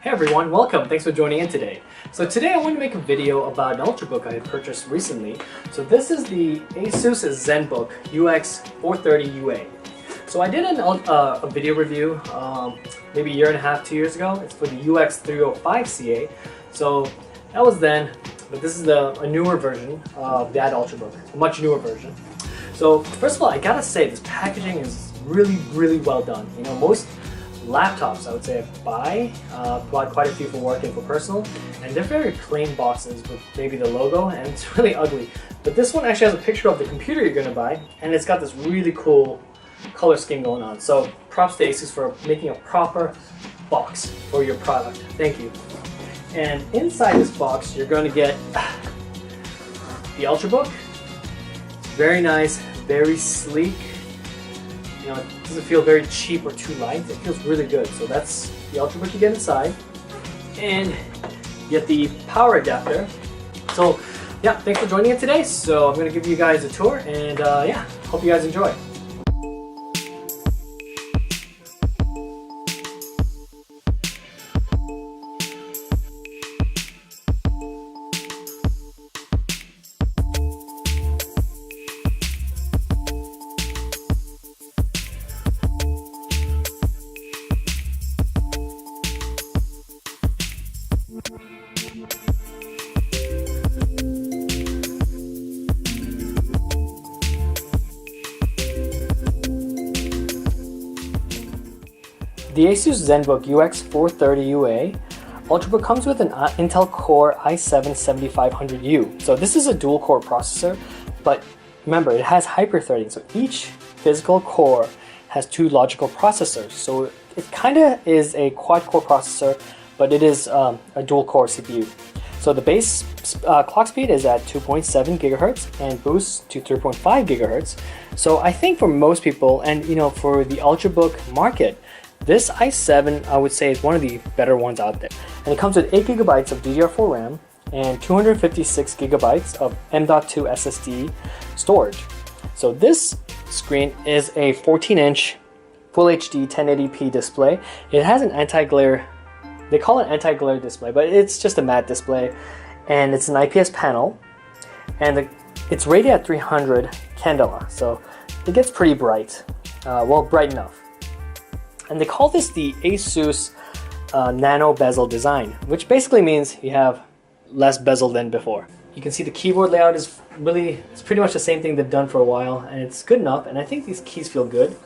Hey everyone, welcome. Thanks for joining in today. So today I want to make a video about an Ultrabook I had purchased recently. So this is the Asus Zenbook UX430UA. So I did a video review maybe a year and a half, 2 years ago. It's for the UX305CA. So that was then, but this is a newer version of that Ultrabook, a much newer version. So first of all, I gotta say this packaging is really well done. You know, most laptops I would say I bought quite a few for work and for personal, and they're very plain boxes with maybe the logo, and it's really ugly. But this one actually has a picture of the computer you're gonna buy, and it's got this really cool color scheme going on. So props to Asus for making a proper box for your product. Thank you. And inside this box you're going to get the Ultrabook. Very nice, very sleek. You know, it doesn't feel very cheap or too light. It feels really good. So that's the Ultrabook you get inside. And you get the power adapter. So yeah, thanks for joining it today. So I'm going to give you guys a tour, and yeah, hope you guys enjoy. The Asus Zenbook UX430UA Ultrabook comes with an Intel Core i7-7500U. So this is a dual core processor, but remember it has hyper-threading. So each physical core has two logical processors. So it kind of is a quad core processor, but it is a dual core CPU. So the base clock speed is at 2.7 GHz and boosts to 3.5 GHz. So I think for most people, and you know, for the Ultrabook market, this i7 I would say is one of the better ones out there. And it comes with 8 GB of DDR4 Ram and 256 GB of M.2 SSD storage. So this screen is a 14-inch Full HD 1080p display. It has an anti-glare, they call it anti-glare display, but it's just a matte display, and it's an IPS panel, and it's rated at 300 candela, so it gets pretty bright, well, bright enough. And they call this the Asus nano bezel design, which basically means you have less bezel than before. You can see the keyboard layout is it's pretty much the same thing they've done for a while, and it's good enough, and I think these keys feel good.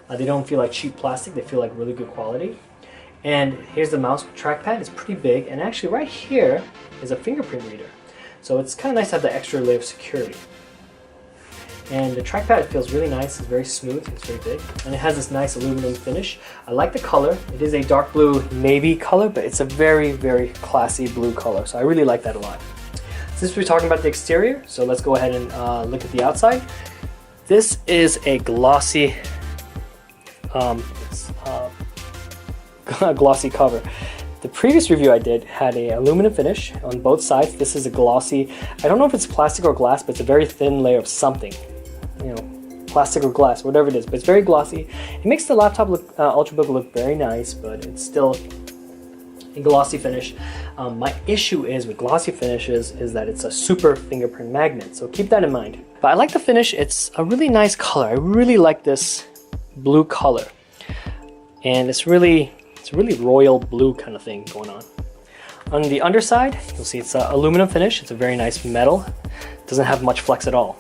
They don't feel like cheap plastic, they feel like really good quality. And here's the mouse trackpad. It's pretty big, and actually right here is a fingerprint reader. So it's kind of nice to have the extra layer of security. And the trackpad feels really nice, it's very smooth, it's very big, and it has this nice aluminum finish. I like the color. It is a dark blue navy color, but it's a very classy blue color, so I really like that a lot. Since we're talking about the exterior, so let's go ahead and look at the outside. This is a glossy glossy cover. The previous review I did had a aluminum finish on both sides. This is a glossy, I don't know if it's plastic or glass, but it's a very thin layer of something. You know, plastic or glass, whatever it is, but it's very glossy. It makes the laptop look, Ultrabook look very nice, but it's still a glossy finish. My issue is with glossy finishes is that it's a super fingerprint magnet, so keep that in mind. But I like the finish. It's a really nice color. I really like this blue color, and it's really royal blue kind of thing going on. On the underside, you'll see it's an aluminum finish. It's a very nice metal. It doesn't have much flex at all.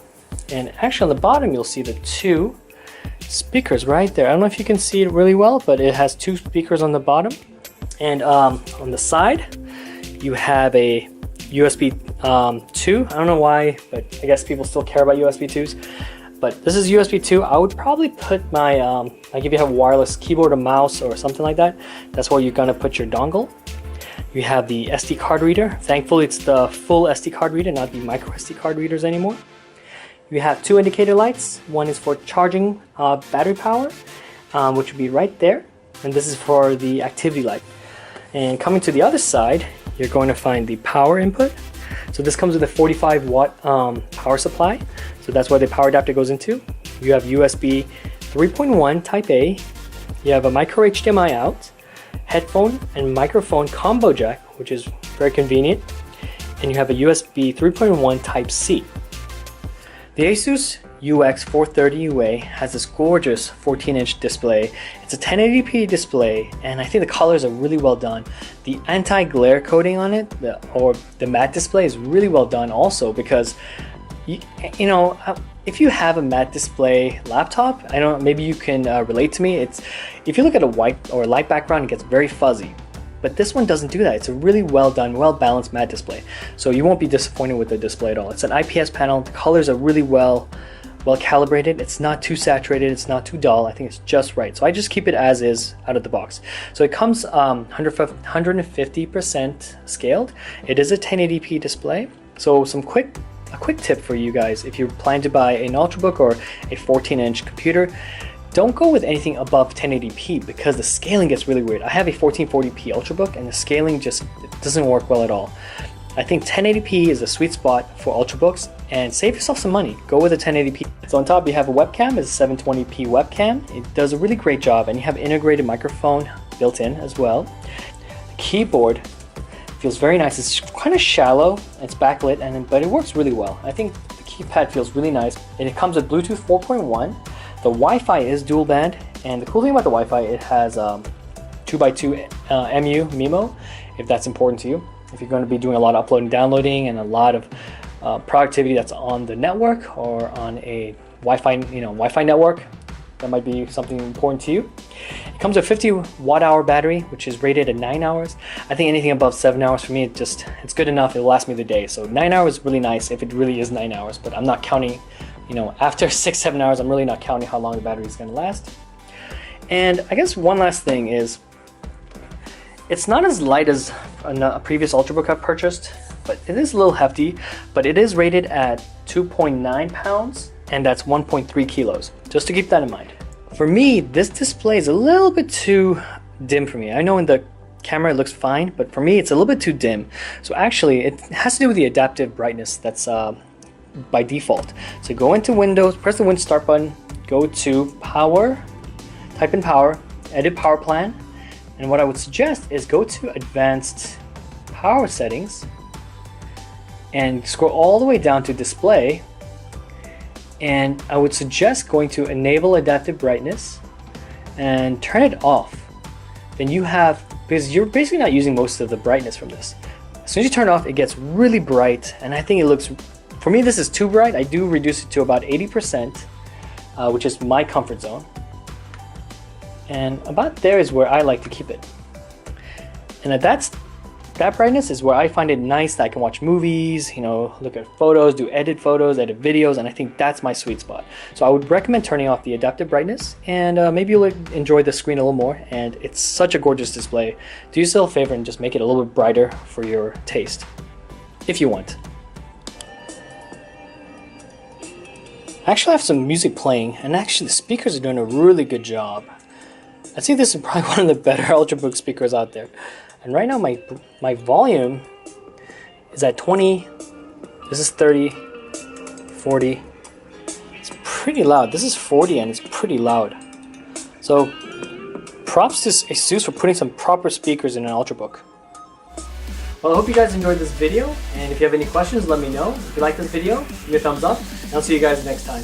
And actually on the bottom, you'll see the two speakers right there. I don't know if you can see it really well, but it has two speakers on the bottom. And on the side, you have a USB 2. I don't know why, but I guess people still care about USB 2s. But this is USB 2. I would probably put my, like if you have a wireless keyboard or mouse or something like that, that's where you're gonna put your dongle. You have the SD card reader. Thankfully, it's the full SD card reader, not the micro SD card readers anymore. You have two indicator lights. One is for charging battery power, which would be right there. And this is for the activity light. And coming to the other side, you're going to find the power input. So this comes with a 45 watt power supply. So that's where the power adapter goes into. You have USB 3.1 Type A. You have a micro HDMI out. headphone and microphone combo jack, which is very convenient, and you have a USB 3.1 Type-C. The Asus UX430UA has this gorgeous 14-inch display. It's a 1080p display, and I think the colors are really well done. The anti-glare coating on it, or the matte display, is really well done also, because you know, if you have a matte display laptop, I don't know, maybe you can relate to me. It's, if you look at a white or light background, it gets very fuzzy. But this one doesn't do that. It's a really well done, well balanced matte display. So you won't be disappointed with the display at all. It's an IPS panel. The colors are really well calibrated. It's not too saturated. It's not too dull. I think it's just right. So I just keep it as is out of the box. So it comes 150% scaled. It is a 1080p display. So a quick tip for you guys, if you're planning to buy an Ultrabook or a 14-inch computer, don't go with anything above 1080p because the scaling gets really weird. I have a 1440p Ultrabook and the scaling just doesn't work well at all. I think 1080p is a sweet spot for Ultrabooks, and save yourself some money. Go with a 1080p. So on top you have a webcam. It's a 720p webcam. It does a really great job, and you have integrated microphone built in as well. The keyboard feels very nice. It's kind of shallow. It's backlit, but it works really well. I think the keypad feels really nice, and it comes with Bluetooth 4.1. The Wi-Fi is dual band, and the cool thing about the Wi-Fi, it has 2x2 MU MIMO, if that's important to you. If you're going to be doing a lot of uploading, downloading, and a lot of productivity that's on the network or on a Wi-Fi network, that might be something important to you. It comes with 50 watt-hour battery, which is rated at 9 hours. I think anything above 7 hours for me, it's good enough. It'll last me the day. So 9 hours is really nice if it really is 9 hours, but I'm not counting, after 6-7 hours, I'm really not counting how long the battery is going to last. And I guess one last thing is, it's not as light as a previous Ultrabook I've purchased, but it is a little hefty, but it is rated at 2.9 pounds, and that's 1.3 kilos, just to keep that in mind. For me, this display is a little bit too dim for me. I know in the camera it looks fine, but for me it's a little bit too dim. So actually it has to do with the adaptive brightness that's by default. So go into Windows, press the Windows Start button, go to Power, type in Power, edit Power Plan, and what I would suggest is go to Advanced Power Settings and scroll all the way down to Display, and I would suggest going to Enable Adaptive Brightness and turn it off. Then you have, because you're basically not using most of the brightness from this. As soon as you turn it off, it gets really bright, and I think it looks, for me this is too bright. I do reduce it to about 80%, which is my comfort zone. And about there is where I like to keep it. And that brightness is where I find it nice that I can watch movies, look at photos, do edit photos, edit videos, and I think that's my sweet spot. So I would recommend turning off the adaptive brightness, and maybe you'll enjoy the screen a little more. And it's such a gorgeous display. Do yourself a favor and just make it a little bit brighter for your taste, if you want. I actually have some music playing, and actually the speakers are doing a really good job. I think this is probably one of the better Ultrabook speakers out there. And right now my volume is at 20, this is 30, 40. It's pretty loud. This is 40 and it's pretty loud. So props to ASUS for putting some proper speakers in an Ultrabook. Well, I hope you guys enjoyed this video, and if you have any questions, let me know. If you like this video, give me a thumbs up, and I'll see you guys next time.